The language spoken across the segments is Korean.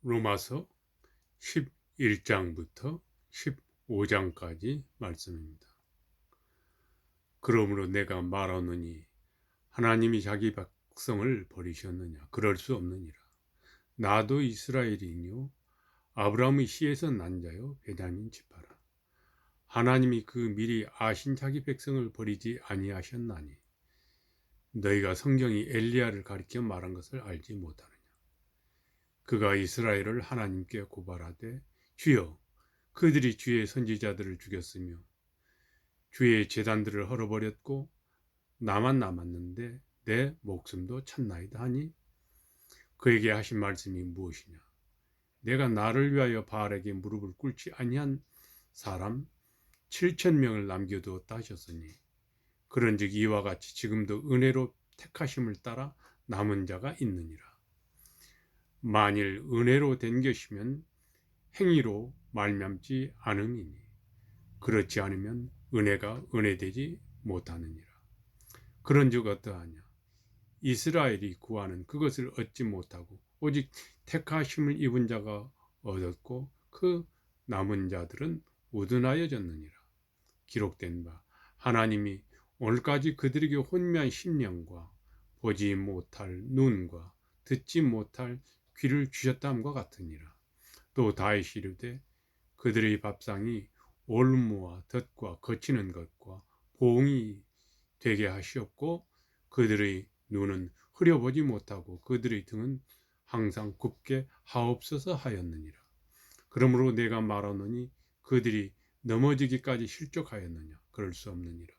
로마서 11장부터 15장까지 말씀입니다. 그러므로 내가 말하노니 하나님이 자기 백성을 버리셨느냐? 그럴 수 없느니라. 나도 이스라엘이뇨 아브라함의 씨에서 난 자요 베냐민 지파라. 하나님이 그 미리 아신 자기 백성을 버리지 아니하셨나니 너희가 성경이 엘리야를 가리켜 말한 것을 알지 못하느냐? 그가 이스라엘을 하나님께 고발하되 주여 그들이 주의 선지자들을 죽였으며 주의 제단들을 헐어버렸고 나만 남았는데 내 목숨도 찾나이다 하니 그에게 하신 말씀이 무엇이냐? 내가 나를 위하여 바알에게 무릎을 꿇지 아니한 사람 7,000명을 남겨두었다 하셨으니 그런즉 이와 같이 지금도 은혜로 택하심을 따라 남은 자가 있느니라. 만일 은혜로 된 것이면 행위로 말미암지 않음이니 그렇지 않으면 은혜가 은혜되지 못하느니라. 그런즉 어떠하냐? 이스라엘이 구하는 그것을 얻지 못하고 오직 택하심을 입은 자가 얻었고 그 남은 자들은 우둔하여졌느니라. 기록된 바 하나님이 오늘까지 그들에게 혼미한 심령과 보지 못할 눈과 듣지 못할 귀를 주셨다함과 같으니라. 또 다윗이 이르되 그들의 밥상이 올무와 덫과 거치는 것과 봉이 되게 하시옵고 그들의 눈은 흐려보지 못하고 그들의 등은 항상 굽게 하옵소서 하였느니라. 그러므로 내가 말하노니 그들이 넘어지기까지 실족하였느냐? 그럴 수 없느니라.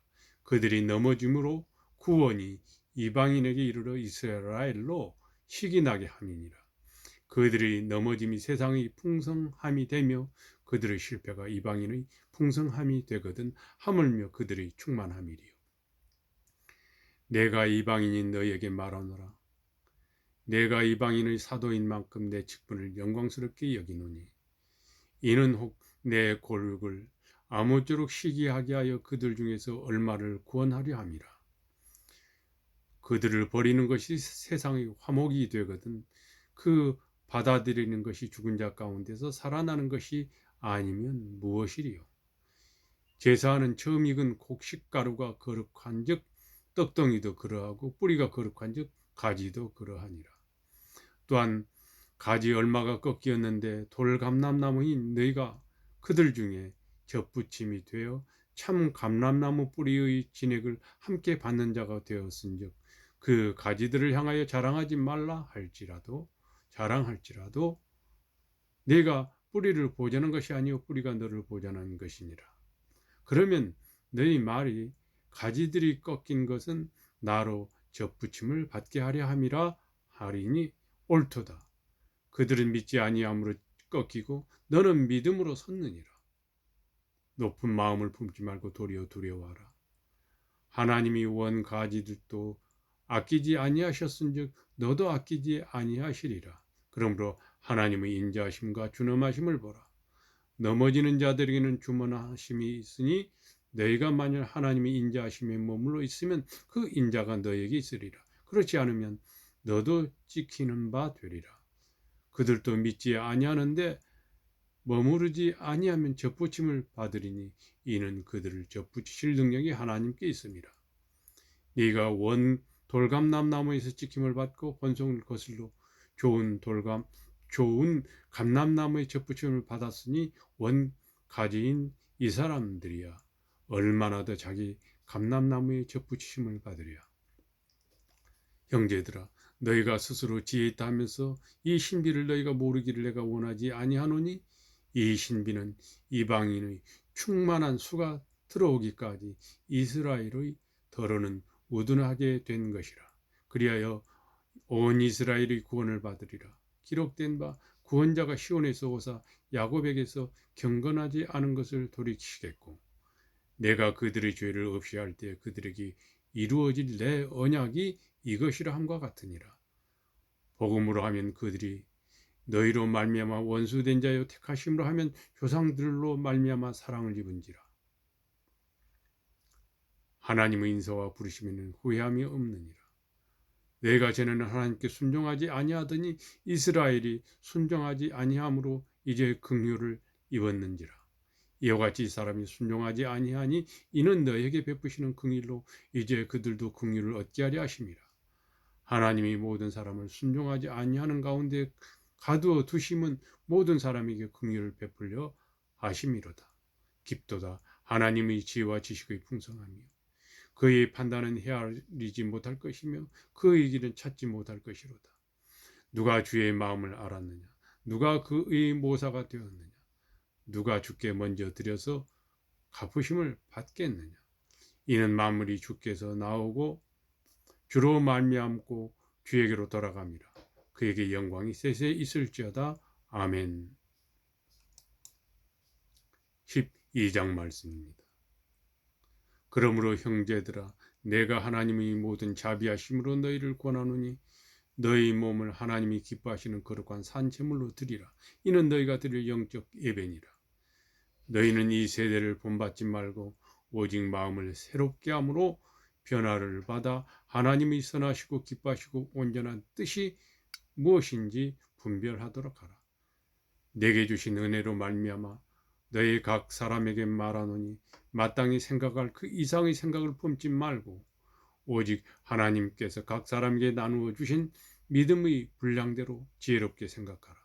그들이 넘어짐으로 구원이 이방인에게 이르러 이스라엘로 시기 나게 함이니라. 그들의 넘어짐이 세상의 풍성함이 되며 그들의 실패가 이방인의 풍성함이 되거든 하물며 그들의 충만함이리요. 내가 이방인인 너희에게 말하노라. 내가 이방인의 사도인 만큼 내 직분을 영광스럽게 여기노니 이는 혹 내 골을 아무쪼록 시기하게 하여 그들 중에서 얼마를 구원하려 함이라. 그들을 버리는 것이 세상의 화목이 되거든 그 받아들이는 것이 죽은 자 가운데서 살아나는 것이 아니면 무엇이리요? 제사하는 처음 익은 곡식가루가 거룩한 즉 떡덩이도 그러하고 뿌리가 거룩한 즉 가지도 그러하니라. 또한 가지 얼마가 꺾이었는데 돌감람나무인 너희가 그들 중에 접붙임이 되어 참 감람나무 뿌리의 진액을 함께 받는 자가 되었은즉 그 가지들을 향하여 자랑하지 말라 할지라도 자랑할지라도 네가 뿌리를 보자는 것이 아니요 뿌리가 너를 보자는 것이니라. 그러면 너희 말이 가지들이 꺾인 것은 나로 접붙임을 받게 하려 함이라 하리니 옳도다. 그들은 믿지 아니함으로 꺾이고 너는 믿음으로 섰느니라. 높은 마음을 품지 말고 도리어 두려워하라. 하나님이 원 가지들도 아끼지 아니하셨은즉 너도 아끼지 아니하시리라. 그러므로 하나님의 인자하심과 준엄하심을 보라. 넘어지는 자들에게는 주문하심이 있으니 너희가 만일 하나님의 인자하심에 머물러 있으면 그 인자가 너에게 있으리라. 그렇지 않으면 너도 찍히는 바 되리라. 그들도 믿지 아니하는데 머무르지 아니하면 접붙임을 받으리니 이는 그들을 접붙이실 능력이 하나님께 있습니다. 네가 원 돌감람나무에서 찍힘을 받고 번성을 거슬러 좋은 감람나무의 접붙임을 받았으니 원 가지인 이 사람들이야 얼마나 더 자기 감람나무의 접붙임을 받으랴. 형제들아 너희가 스스로 지혜 있다 하면서 이 신비를 너희가 모르기를 내가 원하지 아니하노니 이 신비는 이방인의 충만한 수가 들어오기까지 이스라엘의 더러는 우둔하게 된 것이라. 그리하여 온 이스라엘의 구원을 받으리라. 기록된 바 구원자가 시온에서 오사 야곱에게서 경건하지 않은 것을 돌이키시겠고 내가 그들의 죄를 없이 할 때 그들에게 이루어질 내 언약이 이것이라 함과 같으니라. 복음으로 하면 그들이 너희로 말미암아 원수된 자여 택하심으로 하면 조상들로 말미암아 사랑을 입은지라. 하나님의 인사와 부르심에는 후회함이 없느니라. 내가 전에는 하나님께 순종하지 아니하더니 이스라엘이 순종하지 아니함으로 이제 긍휼을 입었는지라. 이와 같이 사람이 순종하지 아니하니 이는 너에게 베푸시는 긍휼로 이제 그들도 긍휼을 얻게 하려 하심이라. 하나님이 모든 사람을 순종하지 아니하는 가운데 가두어 두심은 모든 사람에게 긍휼을 베풀려 하심이로다. 깊도다. 하나님의 지혜와 지식의 풍성함이요 그의 판단은 헤아리지 못할 것이며 그의 길은 찾지 못할 것이로다. 누가 주의 마음을 알았느냐? 누가 그의 모사가 되었느냐? 누가 주께 먼저 드려서 갚으심을 받겠느냐? 이는 만물이 주께서 나오고 주로 말미암고 주에게로 돌아갑니다. 그에게 영광이 세세 있을지어다. 아멘. 12장 말씀입니다. 그러므로 형제들아 내가 하나님의 모든 자비하심으로 너희를 권하노니 너희 몸을 하나님이 기뻐하시는 거룩한 산제물로 드리라. 이는 너희가 드릴 영적 예배니라. 너희는 이 세대를 본받지 말고 오직 마음을 새롭게 함으로 변화를 받아 하나님의 선하시고 기뻐하시고 온전한 뜻이 무엇인지 분별하도록 하라. 내게 주신 은혜로 말미암아 너희 각 사람에게 말하노니 마땅히 생각할 그 이상의 생각을 품지 말고 오직 하나님께서 각 사람에게 나누어 주신 믿음의 분량대로 지혜롭게 생각하라.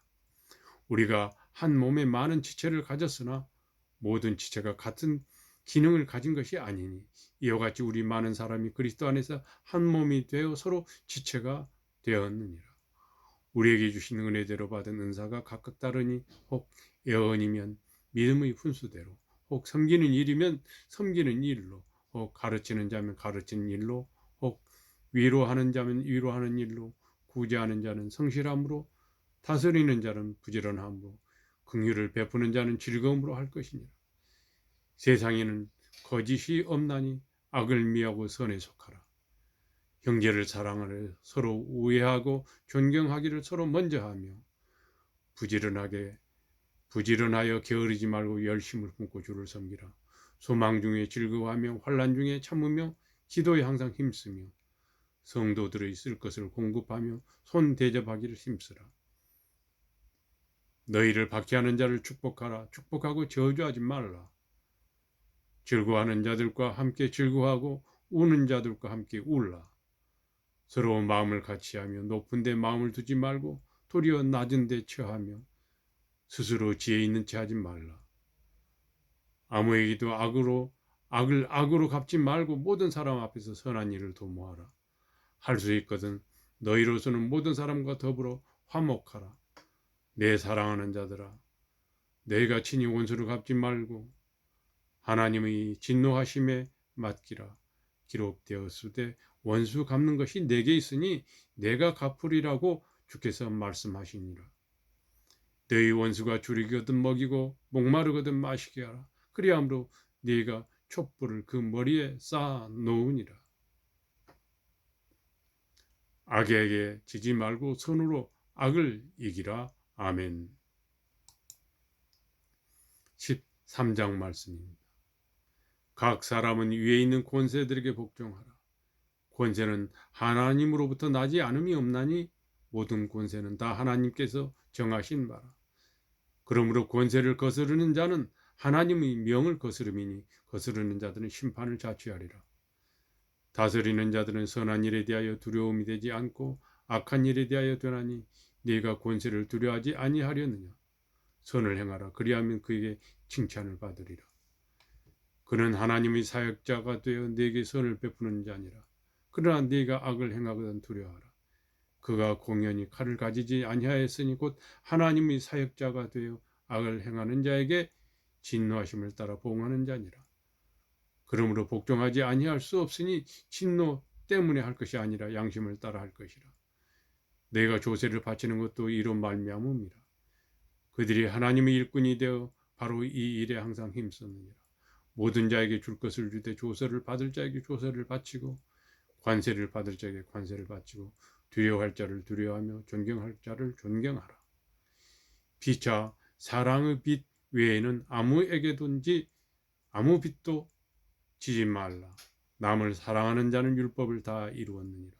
우리가 한 몸에 많은 지체를 가졌으나 모든 지체가 같은 기능을 가진 것이 아니니 이와 같이 우리 많은 사람이 그리스도 안에서 한 몸이 되어 서로 지체가 되었느니라. 우리에게 주신 은혜대로 받은 은사가 각각 다르니 혹 예언이면 믿음의 훈수대로, 혹 섬기는 일이면 섬기는 일로, 혹 가르치는 자면 가르치는 일로, 혹 위로하는 자면 위로하는 일로, 구제하는 자는 성실함으로, 다스리는 자는 부지런함으로, 긍휼을 베푸는 자는 즐거움으로 할 것이니라. 세상에는 거짓이 없나니 악을 미하고 선에 속하라. 형제를 사랑하려 서로 우애하고 존경하기를 서로 먼저 하며 부지런하여 게으르지 말고 열심을 품고 주를 섬기라. 소망 중에 즐거워하며 환난 중에 참으며 기도에 항상 힘쓰며 성도들의 쓸 것을 공급하며 손 대접하기를 힘쓰라. 너희를 박해하는 자를 축복하라. 축복하고 저주하지 말라. 즐거워하는 자들과 함께 즐거워하고 우는 자들과 함께 울라. 서로 마음을 같이하며 높은 데 마음을 두지 말고 도리어 낮은 데 처하며 스스로 지혜 있는 체 하지 말라. 아무에게도 악을 악으로 갚지 말고 모든 사람 앞에서 선한 일을 도모하라. 할 수 있거든 너희로서는 모든 사람과 더불어 화목하라. 내 사랑하는 자들아 너희가 친히 원수를 갚지 말고 하나님의 진노하심에 맡기라. 기록되었으되 원수 갚는 것이 내게 있으니 내가 갚으리라고 주께서 말씀하시니라. 너희 원수가 줄이거든 먹이고 목마르거든 마시게 하라. 그리함으로 네가 촛불을 그 머리에 쌓아 놓으니라. 악에게 지지 말고 선으로 악을 이기라. 아멘. 13장 말씀입니다. 각 사람은 위에 있는 권세들에게 복종하라. 권세는 하나님으로부터 나지 않음이 없나니 모든 권세는 다 하나님께서 정하신 바라. 그러므로 권세를 거스르는 자는 하나님의 명을 거스름이니 거스르는 자들은 심판을 자취하리라. 다스리는 자들은 선한 일에 대하여 두려움이 되지 않고 악한 일에 대하여 되나니 네가 권세를 두려워하지 아니하려느냐. 선을 행하라. 그리하면 그에게 칭찬을 받으리라. 그는 하나님의 사역자가 되어 네게 선을 베푸는 자니라. 그러나 네가 악을 행하거든 두려워하라. 그가 공연히 칼을 가지지 아니하였으니 곧 하나님의 사역자가 되어 악을 행하는 자에게 진노하심을 따라 보응하는 자니라. 그러므로 복종하지 아니할 수 없으니 진노 때문에 할 것이 아니라 양심을 따라 할 것이라. 내가 조세를 바치는 것도 이로 말미암음이라. 그들이 하나님의 일꾼이 되어 바로 이 일에 항상 힘썼느니라. 모든 자에게 줄 것을 주되 조세를 받을 자에게 조세를 바치고 관세를 받을 자에게 관세를 바치고 두려워할 자를 두려워하며 존경할 자를 존경하라. 피차 사랑의 빛 외에는 아무에게든지 아무 빛도 지지 말라. 남을 사랑하는 자는 율법을 다 이루었느니라.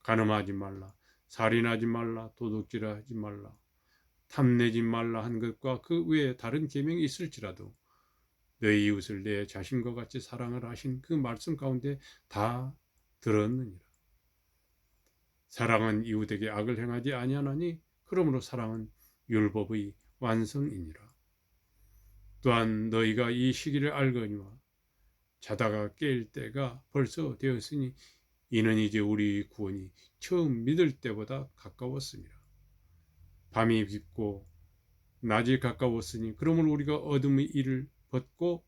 간음하지 말라, 살인하지 말라, 도둑질하지 말라, 탐내지 말라 한 것과 그 외에 다른 계명이 있을지라도 너희 이웃을 내 자신과 같이 사랑을 하신 그 말씀 가운데 다 들었느니라. 사랑은 이웃에게 악을 행하지 아니하나니 그러므로 사랑은 율법의 완성이니라. 또한 너희가 이 시기를 알거니와 자다가 깰 때가 벌써 되었으니 이는 이제 우리 구원이 처음 믿을 때보다 가까웠습니다. 밤이 깊고 낮이 가까웠으니 그러므로 우리가 어둠의 일을 벗고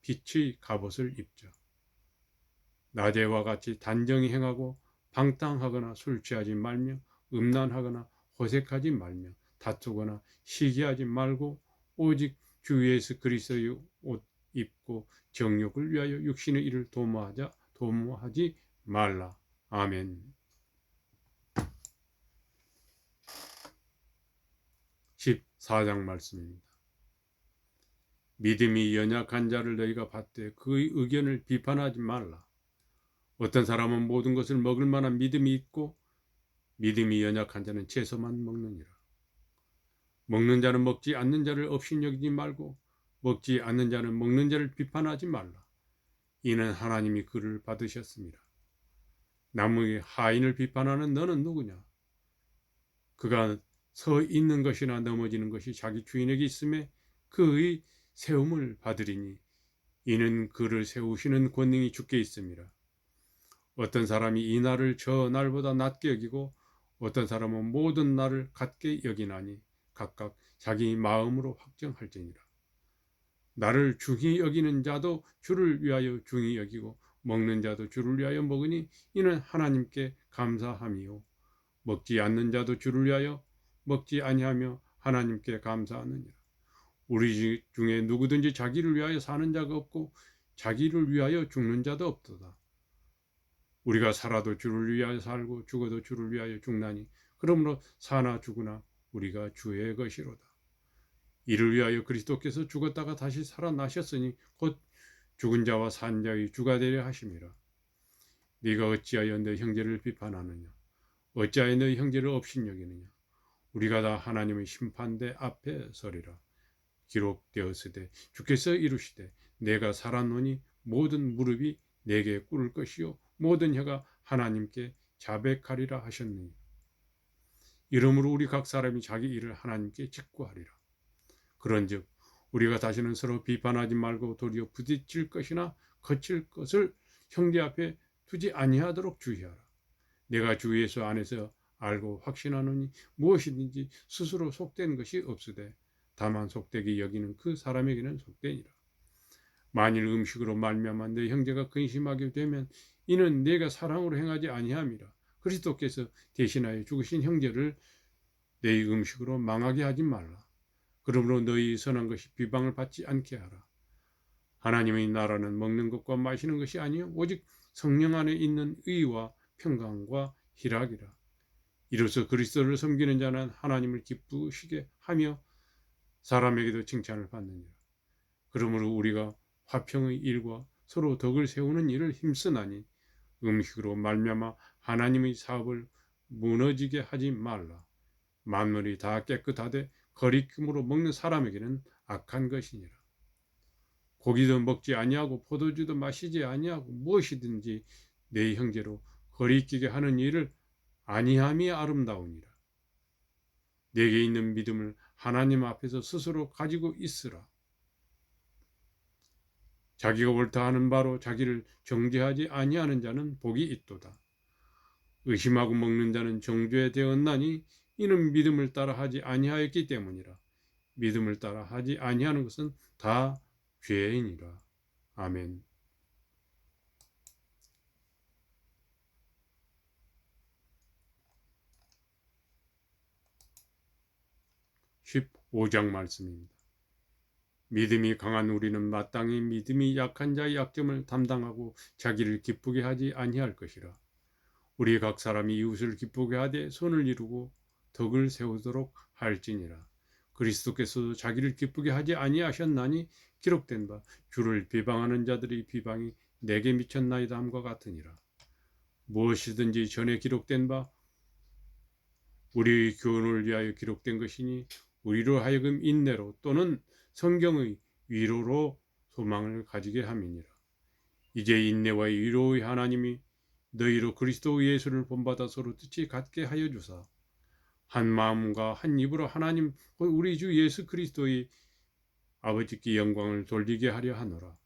빛의 갑옷을 입자. 낮에와 같이 단정히 행하고 방탕하거나 술 취하지 말며 음란하거나 호색하지 말며 다투거나 시기하지 말고 오직 주 예수 그리스도의 옷 입고 정욕을 위하여 육신의 일을 도모하지 말라. 아멘. 14장 말씀입니다. 믿음이 연약한 자를 너희가 받되 그의 의견을 비판하지 말라. 어떤 사람은 모든 것을 먹을 만한 믿음이 있고 믿음이 연약한 자는 채소만 먹느니라. 먹는 자는 먹지 않는 자를 업신여기지 말고 먹지 않는 자는 먹는 자를 비판하지 말라. 이는 하나님이 그를 받으셨습니다. 남의 하인을 비판하는 너는 누구냐? 그가 서 있는 것이나 넘어지는 것이 자기 주인에게 있음에 그의 세움을 받으리니 이는 그를 세우시는 권능이 주께 있습니다. 어떤 사람이 이 날을 저 날보다 낮게 여기고 어떤 사람은 모든 날을 같게 여기나니 각각 자기 마음으로 확정할지니라. 나를 중히 여기는 자도 주를 위하여 중히 여기고 먹는 자도 주를 위하여 먹으니 이는 하나님께 감사함이요 먹지 않는 자도 주를 위하여 먹지 아니하며 하나님께 감사하느니라. 우리 중에 누구든지 자기를 위하여 사는 자가 없고 자기를 위하여 죽는 자도 없도다. 우리가 살아도 주를 위하여 살고 죽어도 주를 위하여 죽나니 그러므로 사나 죽으나 우리가 주의 것이로다. 이를 위하여 그리스도께서 죽었다가 다시 살아나셨으니 곧 죽은 자와 산 자의 주가 되려 하심이라. 네가 어찌하여 너 형제를 비판하느냐? 어찌하여 너 형제를 업신여기느냐? 우리가 다 하나님의 심판대 앞에 서리라. 기록되었으되 주께서 이루시되 내가 살았노니 모든 무릎이 내게 꿇을 것이요 모든 혀가 하나님께 자백하리라 하셨느니 이러므로 우리 각 사람이 자기 일을 하나님께 직구하리라. 그런즉 우리가 다시는 서로 비판하지 말고 도리어 부딪힐 것이나 거칠 것을 형제 앞에 두지 아니하도록 주의하라. 내가 주 예수 안에서 알고 확신하노니 무엇이든지 스스로 속된 것이 없으되 다만 속되게 여기는 그 사람에게는 속되니라. 만일 음식으로 말미암아 내 형제가 근심하게 되면 이는 내가 사랑으로 행하지 아니함이라. 그리스도께서 대신하여 죽으신 형제를 내 음식으로 망하게 하지 말라. 그러므로 너희 선한 것이 비방을 받지 않게 하라. 하나님의 나라는 먹는 것과 마시는 것이 아니요 오직 성령 안에 있는 의와 평강과 희락이라. 이로써 그리스도를 섬기는 자는 하나님을 기쁘시게 하며 사람에게도 칭찬을 받느니라. 그러므로 우리가 화평의 일과 서로 덕을 세우는 일을 힘쓰나니 음식으로 말미암아 하나님의 사업을 무너지게 하지 말라. 만물이 다 깨끗하되 거리낌으로 먹는 사람에게는 악한 것이니라. 고기도 먹지 아니하고 포도주도 마시지 아니하고 무엇이든지 내 형제로 거리끼게 하는 일을 아니함이 아름다우니라. 내게 있는 믿음을 하나님 앞에서 스스로 가지고 있으라. 자기가 옳다 하는 바로 자기를 정죄하지 아니하는 자는 복이 있도다. 의심하고 먹는 자는 정죄 되었나니 이는 믿음을 따라 하지 아니하였기 때문이라. 믿음을 따라 하지 아니하는 것은 다 죄이니라. 아멘. 15장 말씀입니다. 믿음이 강한 우리는 마땅히 믿음이 약한 자의 약점을 담당하고 자기를 기쁘게 하지 아니할 것이라. 우리 각 사람이 이웃을 기쁘게 하되 선을 이루고 덕을 세우도록 할지니라. 그리스도께서도 자기를 기쁘게 하지 아니하셨나니 기록된 바 주를 비방하는 자들의 비방이 내게 미쳤나이다 함과 같으니라. 무엇이든지 전에 기록된 바 우리 교훈을 위하여 기록된 것이니 우리로 하여금 인내로 또는 성경의 위로로 소망을 가지게 함이니라. 이제 인내와 위로의 하나님이 너희로 그리스도 예수를 본받아 서로 뜻이 같게 하여 주사 한 마음과 한 입으로 하나님 우리 주 예수 그리스도의 아버지께 영광을 돌리게 하려 하노라.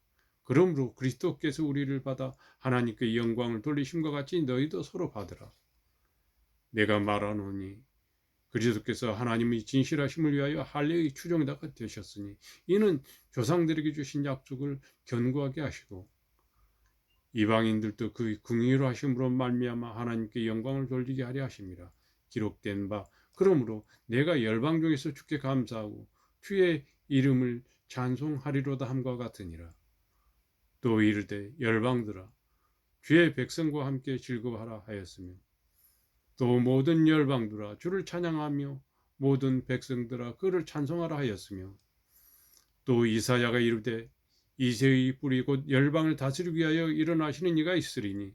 그러므로 그리스도께서 우리를 받아 하나님께 영광을 돌리심과 같이 너희도 서로 받으라. 내가 말하노니 그리스도께서 하나님의 진실하심을 위하여 할례의 추종자가 되셨으니 이는 조상들에게 주신 약속을 견고하게 하시고 이방인들도 그 긍휼로 하심으로 말미암아 하나님께 영광을 돌리게 하려 하심이라. 기록된 바 그러므로 내가 열방 중에서 주께 감사하고 주의 이름을 찬송하리로다 함과 같으니라. 또 이르되 열방들아 주의 백성과 함께 즐거워하라 하였으며 또 모든 열방들아 주를 찬양하며 모든 백성들아 그를 찬송하라 하였으며 또 이사야가 이르되 이새의 뿌리 곧 열방을 다스리기 위하여 일어나시는 이가 있으리니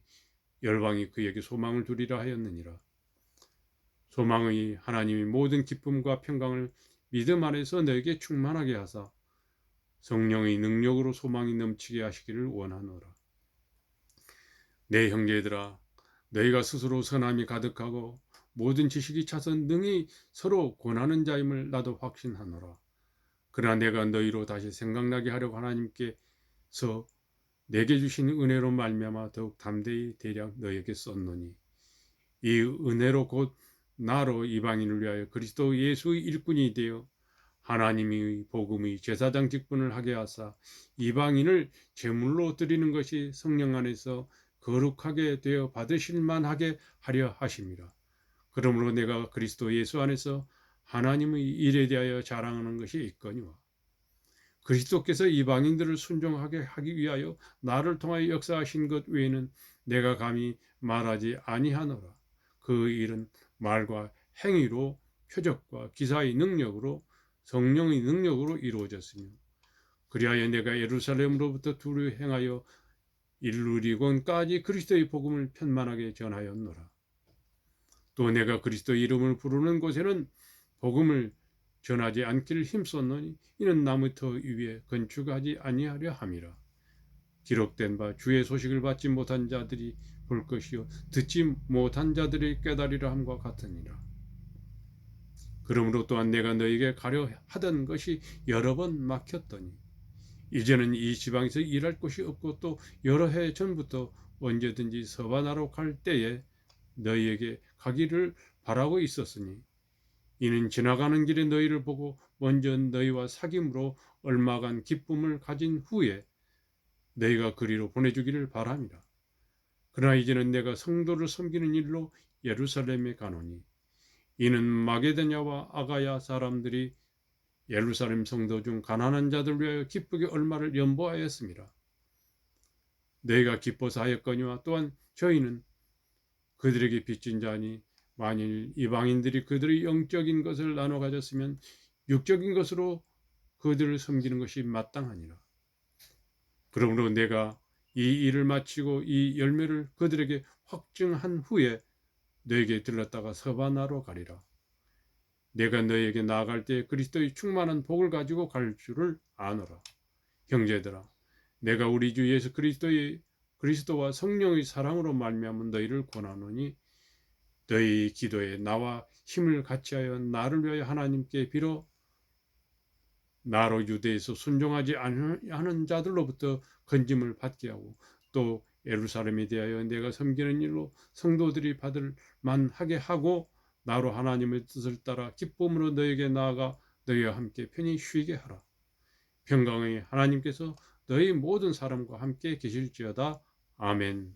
열방이 그에게 소망을 두리라 하였느니라. 소망의 하나님이 모든 기쁨과 평강을 믿음 안에서 너에게 충만하게 하사 성령의 능력으로 소망이 넘치게 하시기를 원하노라. 내 형제들아 너희가 스스로 선함이 가득하고 모든 지식이 차서 능히 서로 권하는 자임을 나도 확신하노라. 그러나 내가 너희로 다시 생각나게 하려고 하나님께서 내게 주신 은혜로 말미암아 더욱 담대히 대략 너희에게 썼노니 이 은혜로 곧 나로 이방인을 위하여 그리스도 예수의 일꾼이 되어 하나님의 복음의 제사장 직분을 하게 하사 이방인을 제물로 드리는 것이 성령 안에서 거룩하게 되어 받으실 만하게 하려 하심이라. 그러므로 내가 그리스도 예수 안에서 하나님의 일에 대하여 자랑하는 것이 있거니와 그리스도께서 이방인들을 순종하게 하기 위하여 나를 통하여 역사하신 것 외에는 내가 감히 말하지 아니하노라. 그 일은 말과 행위로 표적과 기사의 능력으로 성령의 능력으로 이루어졌으며 그리하여 내가 예루살렘으로부터 두루 행하여 일루리곤까지 그리스도의 복음을 편만하게 전하였노라. 또 내가 그리스도 이름을 부르는 곳에는 복음을 전하지 않기를 힘썼노니 이는 나무터 위에 건축하지 아니하려 함이라. 기록된 바 주의 소식을 받지 못한 자들이 볼 것이요 듣지 못한 자들이 깨달으려 함과 같으니라. 그러므로 또한 내가 너에게 가려 하던 것이 여러 번 막혔더니 이제는 이 지방에서 일할 곳이 없고 또 여러 해 전부터 언제든지 서바나로 갈 때에 너희에게 가기를 바라고 있었으니 이는 지나가는 길에 너희를 보고 먼저 너희와 사귐으로 얼마간 기쁨을 가진 후에 너희가 그리로 보내주기를 바랍니다. 그러나 이제는 내가 성도를 섬기는 일로 예루살렘에 가노니 이는 마게도냐와 아가야 사람들이 예루살렘 성도 중 가난한 자들 위하여 기쁘게 얼마를 연보하였습니다. 너희가 기뻐서 하였거니와 또한 저희는 그들에게 빚진 자니 만일 이방인들이 그들의 영적인 것을 나눠 가졌으면 육적인 것으로 그들을 섬기는 것이 마땅하니라. 그러므로 내가 이 일을 마치고 이 열매를 그들에게 확증한 후에 너에게 들렀다가 서바나로 가리라. 내가 너에게 나아갈 때 그리스도의 충만한 복을 가지고 갈 줄을 아노라. 형제들아, 내가 우리 주 예수 그리스도와 성령의 사랑으로 말미암아 너희를 권하노니 너희 기도에 나와 힘을 같이하여 나를 위하여 하나님께 빌어 나로 유대에서 순종하지 않은 자들로부터 건짐을 받게 하고 또 예루살렘에 대하여 내가 섬기는 일로 성도들이 받을 만하게 하고 나로 하나님의 뜻을 따라 기쁨으로 너에게 나아가 너희와 함께 편히 쉬게 하라. 평강의 하나님께서 너희 모든 사람과 함께 계실지어다. 아멘.